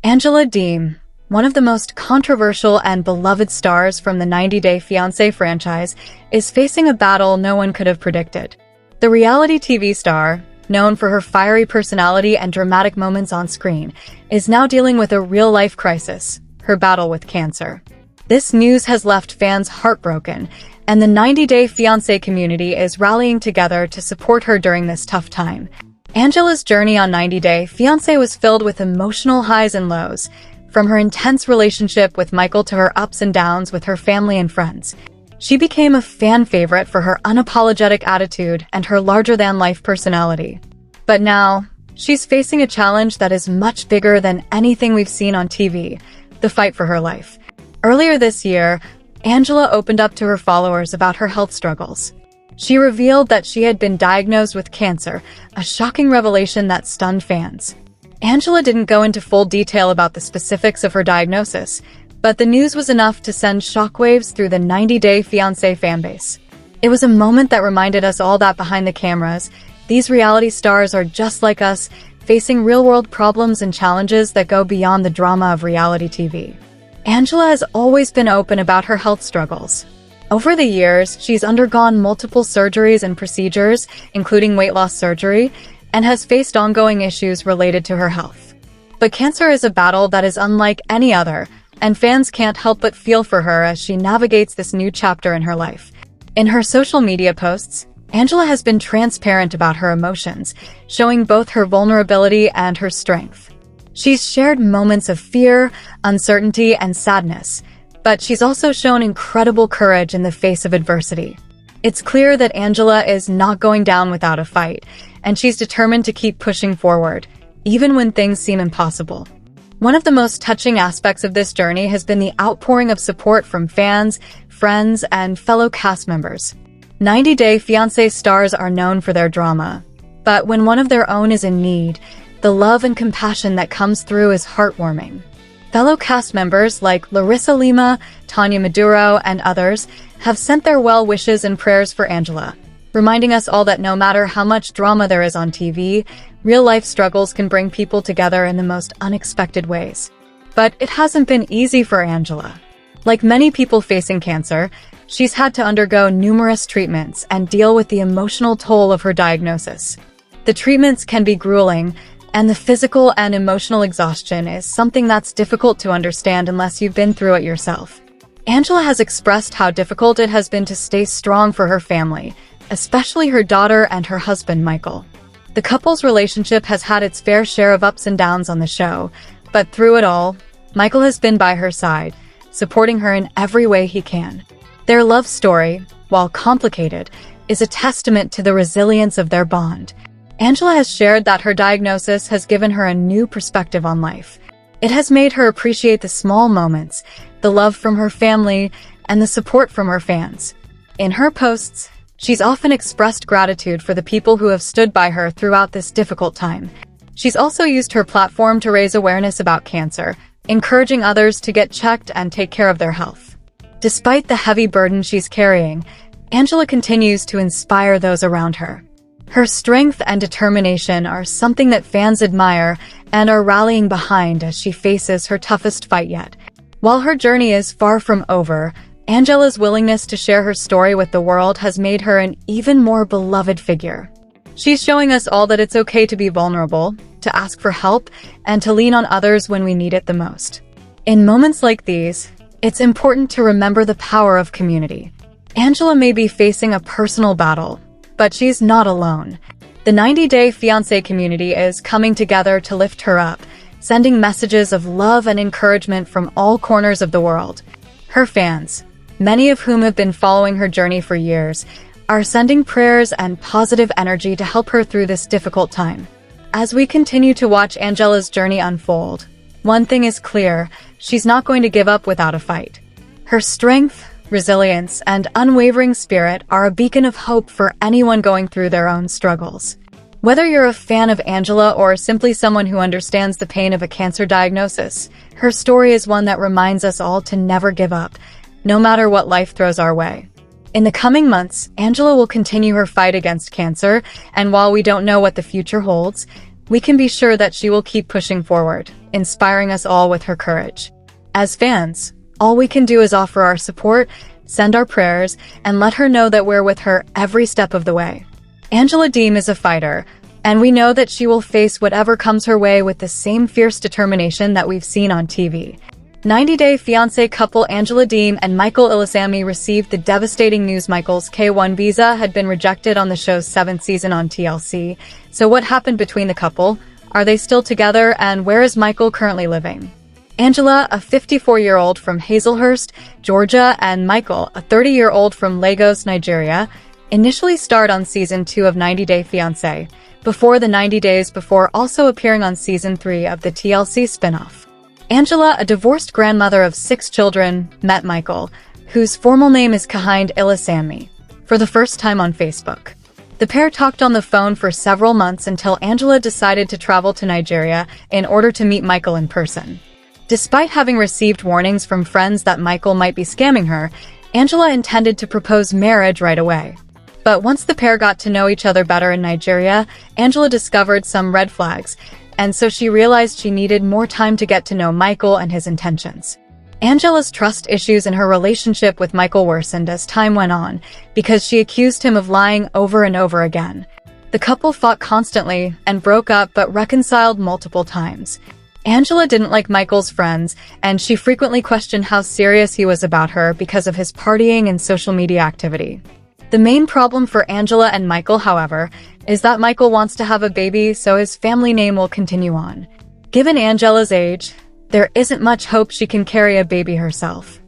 Deem, one of the most controversial and beloved stars from the 90-Day Fiancé franchise, is facing a battle no one could have predicted. The reality TV star, known for her fiery personality and dramatic moments on screen, is now dealing with a real-life crisis, her battle with cancer. This news has left fans heartbroken, and the 90-Day Fiancé community is rallying together to support her during this tough time. Angela's journey on 90-Day Fiancé was filled with emotional highs and lows, from her intense relationship with Michael to her ups and downs with her family and friends. She became a fan favorite for her unapologetic attitude and her larger-than-life personality. But now, she's facing a challenge that is much bigger than anything we've seen on TV, the fight for her life. Earlier this year, Angela opened up to her followers about her health struggles. She revealed that she had been diagnosed with cancer, a shocking revelation that stunned fans. Angela didn't go into full detail about the specifics of her diagnosis, but the news was enough to send shockwaves through the 90-Day Fiancé fanbase. It was a moment that reminded us all that behind the cameras, these reality stars are just like us, facing real-world problems and challenges that go beyond the drama of reality TV. Angela has always been open about her health struggles. Over the years, she's undergone multiple surgeries and procedures, including weight loss surgery, and has faced ongoing issues related to her health. But cancer is a battle that is unlike any other, and fans can't help but feel for her as she navigates this new chapter in her life. In her social media posts, Angela has been transparent about her emotions, showing both her vulnerability and her strength. She's shared moments of fear, uncertainty, and sadness, but she's also shown incredible courage in the face of adversity. It's clear that Angela is not going down without a fight, and she's determined to keep pushing forward, even when things seem impossible. One of the most touching aspects of this journey has been the outpouring of support from fans, friends, and fellow cast members. 90-Day Fiancé stars are known for their drama, but when one of their own is in need, the love and compassion that comes through is heartwarming. Fellow cast members like Larissa Lima, Tanya Maduro, and others have sent their well wishes and prayers for Angela, reminding us all that no matter how much drama there is on TV, real-life struggles can bring people together in the most unexpected ways. But it hasn't been easy for Angela. Like many people facing cancer, she's had to undergo numerous treatments and deal with the emotional toll of her diagnosis. The treatments can be grueling, and the physical and emotional exhaustion is something that's difficult to understand unless you've been through it yourself. Angela has expressed how difficult it has been to stay strong for her family, especially her daughter and her husband, Michael. The couple's relationship has had its fair share of ups and downs on the show, but through it all, Michael has been by her side, supporting her in every way he can. Their love story, while complicated, is a testament to the resilience of their bond. Angela has shared that her diagnosis has given her a new perspective on life. It has made her appreciate the small moments, the love from her family, and the support from her fans. In her posts, she's often expressed gratitude for the people who have stood by her throughout this difficult time. She's also used her platform to raise awareness about cancer, encouraging others to get checked and take care of their health. Despite the heavy burden she's carrying, Angela continues to inspire those around her. Her strength and determination are something that fans admire and are rallying behind as she faces her toughest fight yet. While her journey is far from over, Angela's willingness to share her story with the world has made her an even more beloved figure. She's showing us all that it's okay to be vulnerable, to ask for help, and to lean on others when we need it the most. In moments like these, it's important to remember the power of community. Angela may be facing a personal battle, but she's not alone. The 90-Day Fiancé community is coming together to lift her up, sending messages of love and encouragement from all corners of the world. Her fans, many of whom have been following her journey for years, are sending prayers and positive energy to help her through this difficult time. As we continue to watch Angela's journey unfold, one thing is clear: she's not going to give up without a fight. Her strength, resilience, and unwavering spirit are a beacon of hope for anyone going through their own struggles. Whether you're a fan of Angela or simply someone who understands the pain of a cancer diagnosis, her story is one that reminds us all to never give up, no matter what life throws our way. In the coming months, Angela will continue her fight against cancer, and while we don't know what the future holds, we can be sure that she will keep pushing forward, inspiring us all with her courage. As fans, all we can do is offer our support, send our prayers, and let her know that we're with her every step of the way. Angela Deem is a fighter, and we know that she will face whatever comes her way with the same fierce determination that we've seen on TV. 90-Day Fiancé couple Angela Deem and Michael Ilisamy received the devastating news Michael's K-1 visa had been rejected on the show's 7th season on TLC. So what happened between the couple? Are they still together, and where is Michael currently living? Angela, a 54-year-old from Hazelhurst, Georgia, and Michael, a 30-year-old from Lagos, Nigeria, initially starred on Season 2 of 90-Day Fiancé, before the 90 days before also appearing on Season 3 of the TLC spin-off. Angela, a divorced grandmother of 6 children, met Michael, whose formal name is Kahind Ilisamy, for the first time on Facebook. The pair talked on the phone for several months until Angela decided to travel to Nigeria in order to meet Michael in person. Despite having received warnings from friends that Michael might be scamming her, Angela intended to propose marriage right away. But once the pair got to know each other better in Nigeria, Angela discovered some red flags, and so she realized she needed more time to get to know Michael and his intentions. Angela's trust issues in her relationship with Michael worsened as time went on, because she accused him of lying over and over again. The couple fought constantly and broke up but reconciled multiple times. Angela didn't like Michael's friends, and she frequently questioned how serious he was about her because of his partying and social media activity. The main problem for Angela and Michael, however, is that Michael wants to have a baby so his family name will continue on. Given Angela's age, there isn't much hope she can carry a baby herself.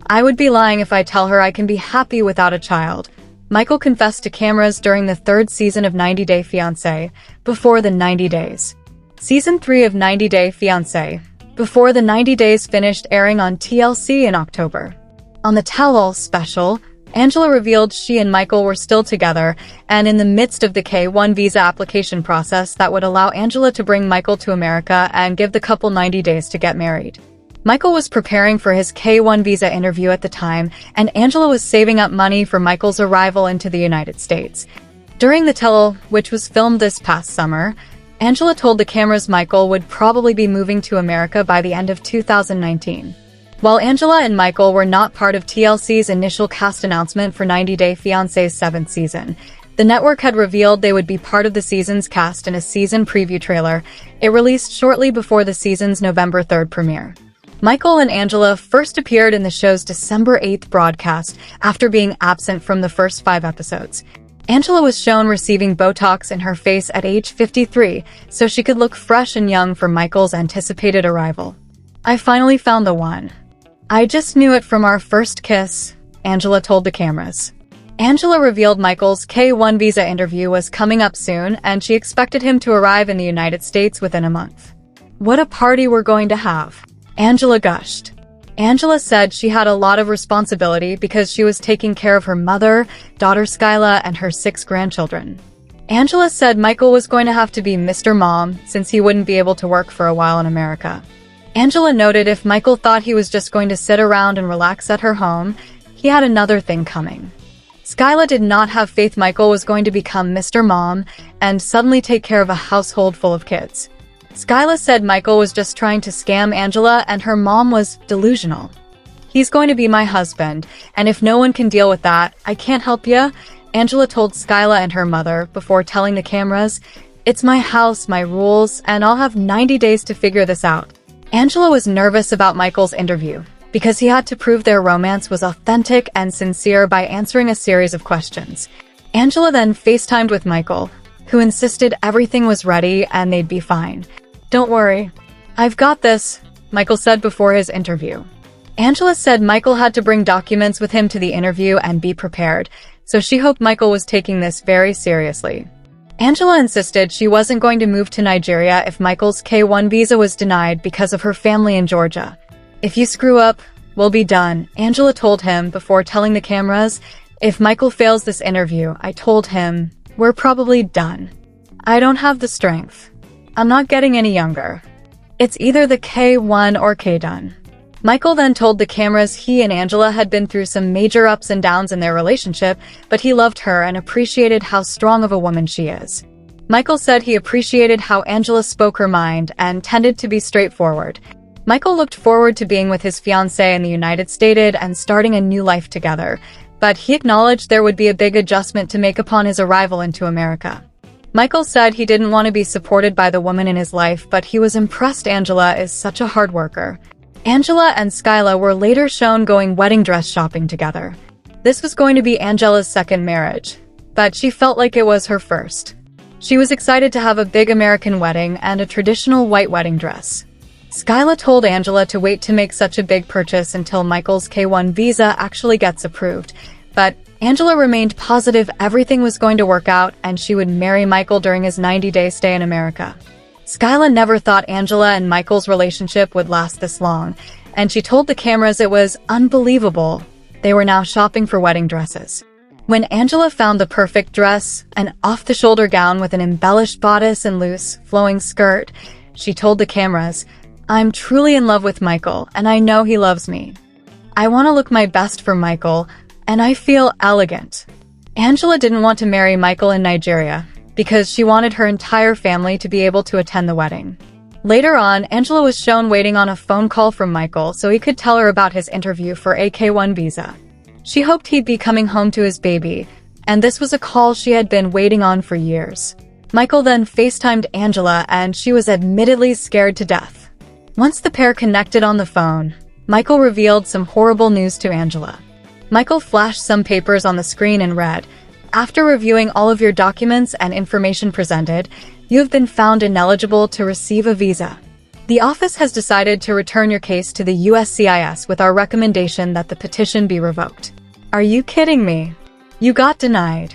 I would be lying if I tell her I can be happy without a child, Michael confessed to cameras during the 3rd season of 90-Day Fiancé, before the 90 days. Season 3 of 90-Day Fiancé, before the 90 days finished airing on TLC in October. On the Tell-All special, Angela revealed she and Michael were still together and in the midst of the K-1 visa application process that would allow Angela to bring Michael to America and give the couple 90 days to get married. Michael was preparing for his K-1 visa interview at the time, and Angela was saving up money for Michael's arrival into the United States. During the Tell-All, which was filmed this past summer, Angela told the cameras Michael would probably be moving to America by the end of 2019. While Angela and Michael were not part of TLC's initial cast announcement for 90-Day Fiancé's 7th season, the network had revealed they would be part of the season's cast in a season preview trailer it released shortly before the season's November 3rd premiere. Michael and Angela first appeared in the show's December 8th broadcast after being absent from the first 5 episodes. Angela was shown receiving Botox in her face at age 53 so she could look fresh and young for Michael's anticipated arrival. "I finally found the one. I just knew it from our first kiss," Angela told the cameras. Angela revealed Michael's K-1 visa interview was coming up soon, and she expected him to arrive in the United States within a month. "What a party we're going to have," Angela gushed. Angela said she had a lot of responsibility because she was taking care of her mother, daughter Skyla, and her 6 grandchildren. Angela said Michael was going to have to be Mr. Mom since he wouldn't be able to work for a while in America. Angela noted if Michael thought he was just going to sit around and relax at her home, he had another thing coming. Skyla did not have faith Michael was going to become Mr. Mom and suddenly take care of a household full of kids. Skyla said Michael was just trying to scam Angela and her mom was delusional. "He's going to be my husband, and if no one can deal with that, I can't help ya," Angela told Skyla and her mother before telling the cameras, "It's my house, my rules, and I'll have 90 days to figure this out." Angela was nervous about Michael's interview because he had to prove their romance was authentic and sincere by answering a series of questions. Angela then FaceTimed with Michael, who insisted everything was ready and they'd be fine. "Don't worry. I've got this," Michael said before his interview. Angela said Michael had to bring documents with him to the interview and be prepared, so she hoped Michael was taking this very seriously. Angela insisted she wasn't going to move to Nigeria if Michael's K-1 visa was denied because of her family in Georgia. "If you screw up, we'll be done," Angela told him before telling the cameras, "If Michael fails this interview, I told him, we're probably done. I don't have the strength. I'm not getting any younger. It's either the K-1 or K-done." Michael then told the cameras he and Angela had been through some major ups and downs in their relationship, but he loved her and appreciated how strong of a woman she is. Michael said he appreciated how Angela spoke her mind and tended to be straightforward. Michael looked forward to being with his fiancée in the United States and starting a new life together, but he acknowledged there would be a big adjustment to make upon his arrival into America. Michael said he didn't want to be supported by the woman in his life, but he was impressed Angela is such a hard worker. Angela and Skyla were later shown going wedding dress shopping together. This was going to be Angela's second marriage, but she felt like it was her first. She was excited to have a big American wedding and a traditional white wedding dress. Skyla told Angela to wait to make such a big purchase until Michael's K-1 visa actually gets approved, but Angela remained positive everything was going to work out and she would marry Michael during his 90-day stay in America. Skyla never thought Angela and Michael's relationship would last this long, and she told the cameras it was unbelievable. They were now shopping for wedding dresses. When Angela found the perfect dress, an off-the-shoulder gown with an embellished bodice and loose, flowing skirt, she told the cameras, "I'm truly in love with Michael, and I know he loves me. I want to look my best for Michael, and I feel elegant." Angela didn't want to marry Michael in Nigeria because she wanted her entire family to be able to attend the wedding. Later on, Angela was shown waiting on a phone call from Michael so he could tell her about his interview for a K-1 visa. She hoped he'd be coming home to his baby, and this was a call she had been waiting on for years. Michael then FaceTimed Angela, and she was admittedly scared to death. Once the pair connected on the phone, Michael revealed some horrible news to Angela. Michael flashed some papers on the screen and read, "After reviewing all of your documents and information presented, you have been found ineligible to receive a visa. The office has decided to return your case to the USCIS with our recommendation that the petition be revoked." "Are you kidding me? You got denied."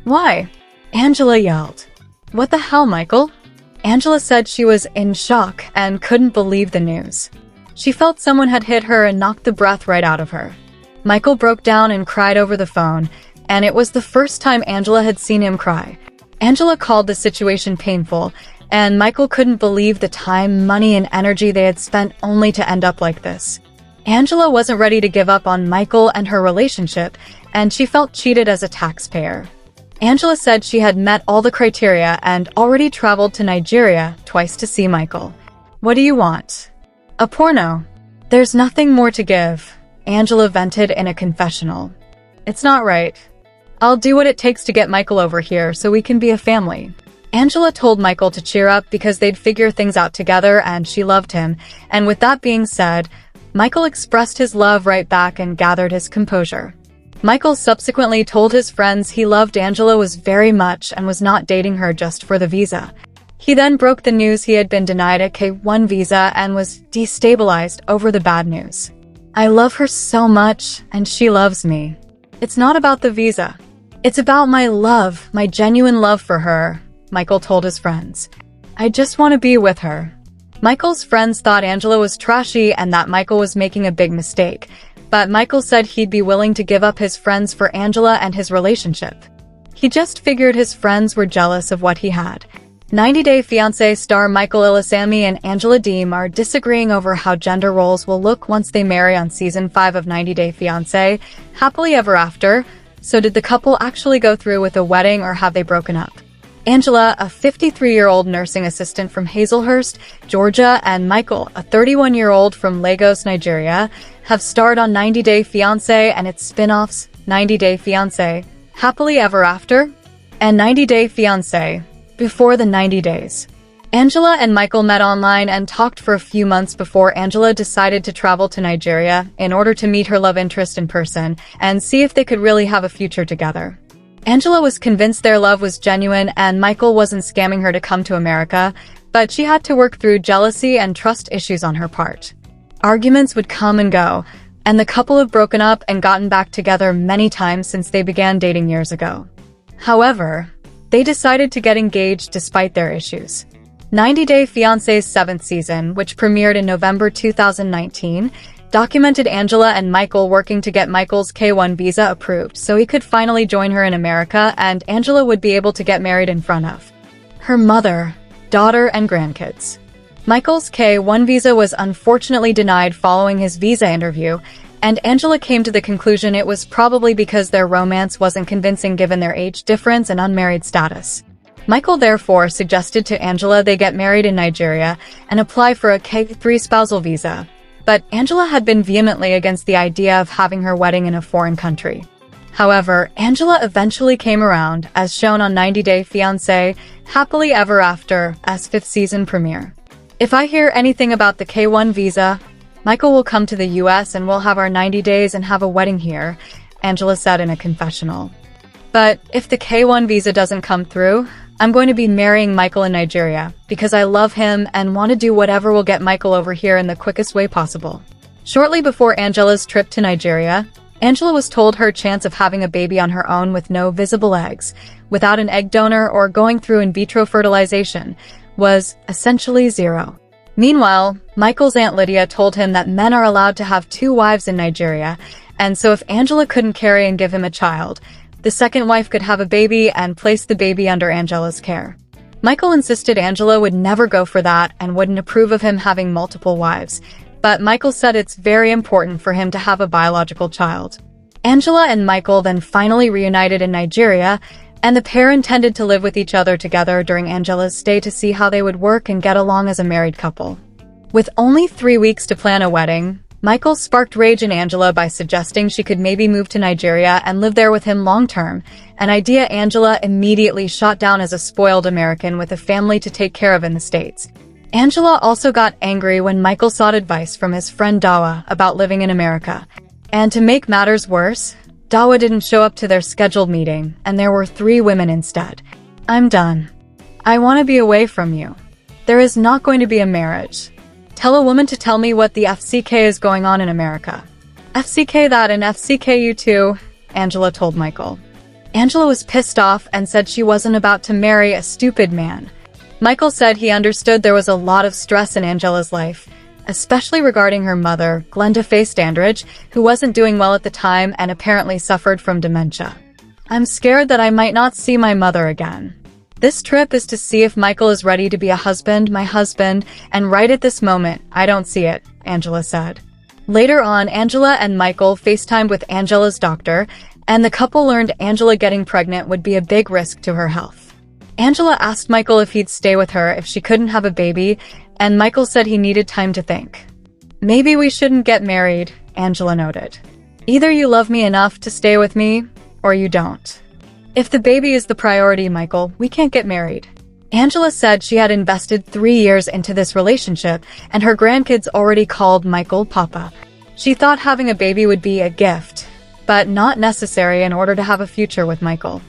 "Why?" Angela yelled. "What the hell, Michael?" Angela said she was in shock and couldn't believe the news. She felt someone had hit her and knocked the breath right out of her. Michael broke down and cried over the phone, and it was the first time Angela had seen him cry. Angela called the situation painful, and Michael couldn't believe the time, money, and energy they had spent only to end up like this. Angela wasn't ready to give up on Michael and her relationship, and she felt cheated as a taxpayer. Angela said she had met all the criteria and already traveled to Nigeria twice to see Michael. "What do you want? A porno? There's nothing more to give," Angela vented in a confessional. "It's not right. I'll do what it takes to get Michael over here so we can be a family." Angela told Michael to cheer up because they'd figure things out together and she loved him, and with that being said, Michael expressed his love right back and gathered his composure. Michael subsequently told his friends he loved Angela was very much and was not dating her just for the visa. He then broke the news he had been denied a K-1 visa and was destabilized over the bad news. "I love her so much, and she loves me. It's not about the visa. It's about my love, my genuine love for her," Michael told his friends. "I just want to be with her." Michael's friends thought Angela was trashy and that Michael was making a big mistake, but Michael said he'd be willing to give up his friends for Angela and his relationship. He just figured his friends were jealous of what he had. 90-Day Fiancé star Michael Ilisami and Angela Deem are disagreeing over how gender roles will look once they marry on Season 5 of 90-Day Fiancé, Happily Ever After. So did the couple actually go through with a wedding or have they broken up? Angela, a 53-year-old nursing assistant from Hazelhurst, Georgia, and Michael, a 31-year-old from Lagos, Nigeria, have starred on 90-Day Fiancé and its spin-offs, 90-Day Fiancé, Happily Ever After, and 90-Day Fiancé, Before the 90 Days. Angela and Michael met online and talked for a few months before Angela decided to travel to Nigeria in order to meet her love interest in person and see if they could really have a future together. Angela was convinced their love was genuine and Michael wasn't scamming her to come to America, but she had to work through jealousy and trust issues on her part. Arguments would come and go, and the couple have broken up and gotten back together many times since they began dating years ago. However, they decided to get engaged despite their issues. 90-Day Fiancé's 7th season, which premiered in November 2019, documented Angela and Michael working to get Michael's K-1 visa approved so he could finally join her in America and Angela would be able to get married in front of her mother, daughter, and grandkids. Michael's K-1 visa was unfortunately denied following his visa interview, and Angela came to the conclusion it was probably because their romance wasn't convincing given their age difference and unmarried status. Michael therefore suggested to Angela they get married in Nigeria and apply for a K3 spousal visa. But Angela had been vehemently against the idea of having her wedding in a foreign country. However, Angela eventually came around, as shown on 90 Day Fiancé, Happily Ever After's 5th season premiere. "If I hear anything about the K1 visa, Michael will come to the US and we'll have our 90 days and have a wedding here," Angela said in a confessional. "But if the K1 visa doesn't come through, I'm going to be marrying Michael in Nigeria because I love him and want to do whatever will get Michael over here in the quickest way possible." Shortly before Angela's trip to Nigeria, Angela was told her chance of having a baby on her own with no visible eggs, without an egg donor or going through in vitro fertilization, was essentially zero. Meanwhile, Michael's Aunt Lydia told him that men are allowed to have 2 wives in Nigeria, and so if Angela couldn't carry and give him a child, the second wife could have a baby and place the baby under Angela's care. Michael insisted Angela would never go for that and wouldn't approve of him having multiple wives, but Michael said it's very important for him to have a biological child. Angela and Michael then finally reunited in Nigeria, and the pair intended to live with each other together during Angela's stay to see how they would work and get along as a married couple. With only 3 weeks to plan a wedding, Michael sparked rage in Angela by suggesting she could maybe move to Nigeria and live there with him long-term, an idea Angela immediately shot down as a spoiled American with a family to take care of in the States. Angela also got angry when Michael sought advice from his friend Dawa about living in America. And to make matters worse, Dawa didn't show up to their scheduled meeting, and there were 3 women instead. "I'm done. I want to be away from you. There is not going to be a marriage. Tell a woman to tell me what the FCK is going on in America." "FCK that and FCK you too," Angela told Michael. Angela was pissed off and said she wasn't about to marry a stupid man. Michael said he understood there was a lot of stress in Angela's life, especially regarding her mother, Glenda Faye Standridge, who wasn't doing well at the time and apparently suffered from dementia. "I'm scared that I might not see my mother again. This trip is to see if Michael is ready to be a husband, my husband, and right at this moment, I don't see it," Angela said. Later on, Angela and Michael FaceTimed with Angela's doctor, and the couple learned Angela getting pregnant would be a big risk to her health. Angela asked Michael if he'd stay with her if she couldn't have a baby, and Michael said he needed time to think. "Maybe we shouldn't get married," Angela noted. "Either you love me enough to stay with me, or you don't. If the baby is the priority, Michael, we can't get married." Angela said she had invested 3 years into this relationship, and her grandkids already called Michael Papa. She thought having a baby would be a gift, but not necessary in order to have a future with Michael.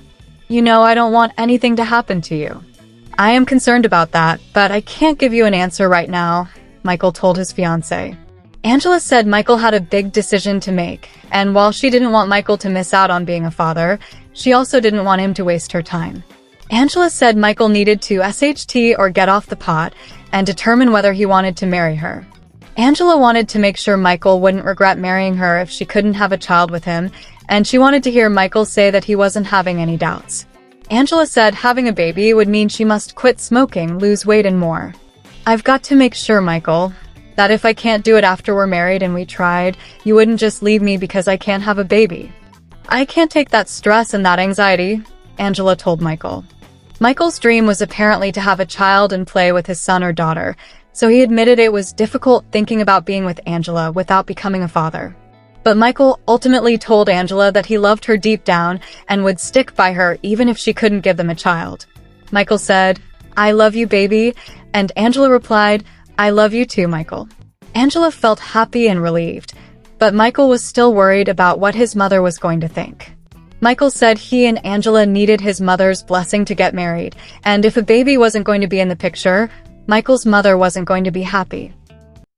"You know, I don't want anything to happen to you. I am concerned about that, but I can't give you an answer right now," Michael told his fiancé. Angela said Michael had a big decision to make, and while she didn't want Michael to miss out on being a father, she also didn't want him to waste her time. Angela said Michael needed to SHT or get off the pot and determine whether he wanted to marry her. Angela wanted to make sure Michael wouldn't regret marrying her if she couldn't have a child with him, and she wanted to hear Michael say that he wasn't having any doubts. Angela said having a baby would mean she must quit smoking, lose weight, and more. "I've got to make sure, Michael, that if I can't do it after we're married and we tried, you wouldn't just leave me because I can't have a baby. I can't take that stress and that anxiety," Angela told Michael. Michael's dream was apparently to have a child and play with his son or daughter, so he admitted it was difficult thinking about being with Angela without becoming a father. But Michael ultimately told Angela that he loved her deep down and would stick by her even if she couldn't give them a child. Michael said, "I love you, baby," and Angela replied, "I love you too, Michael." Angela felt happy and relieved, but Michael was still worried about what his mother was going to think. Michael said he and Angela needed his mother's blessing to get married, and if a baby wasn't going to be in the picture, Michael's mother wasn't going to be happy.